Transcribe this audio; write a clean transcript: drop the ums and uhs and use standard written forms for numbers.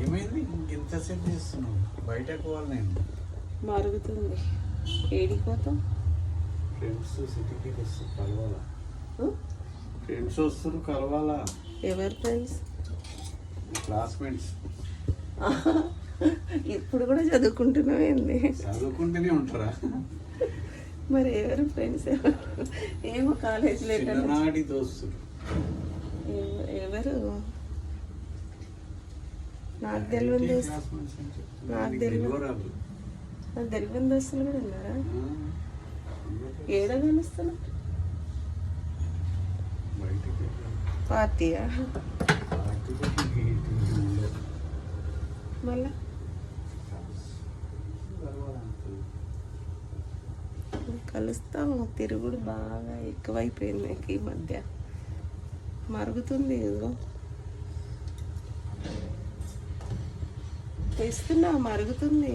ఏమైంది ఇంతసేపు చేస్తున్నావు? బయటకు పోవాలి నేను. మరుగుతుంది. ఏడిపోతాం? ఫ్రెండ్స్ సిటీకి వస్తారు కలవాలా? ఫ్రెండ్స్ వస్తారు కలవాలా? ఎవరు ఫ్రెండ్స్? క్లాస్మేట్స్. ఇప్పుడు కూడా చదువుకుంటున్నావేంది? చదువుకుంటూనే ఉంటారా? మరి ఎవరు ఫ్రెండ్స్? ఏమో కాలేజీలో చిన్ననాటి దోస్తులు. ఎవరు? నాకు తెలియదు. నాకు తెలియదు. నాకు తెలియని దోస్తులు కూడా ఉన్నారా? ఏడ కలుస్తున్నా? పార్టీయా? మళ్ళా కలుస్తాము. తిరుగుడు బాగా ఎక్కువైపోయింది ఈ మధ్య. మరుగుతుంది. ఏదో తెస్తున్నా, మరుగుతుంది.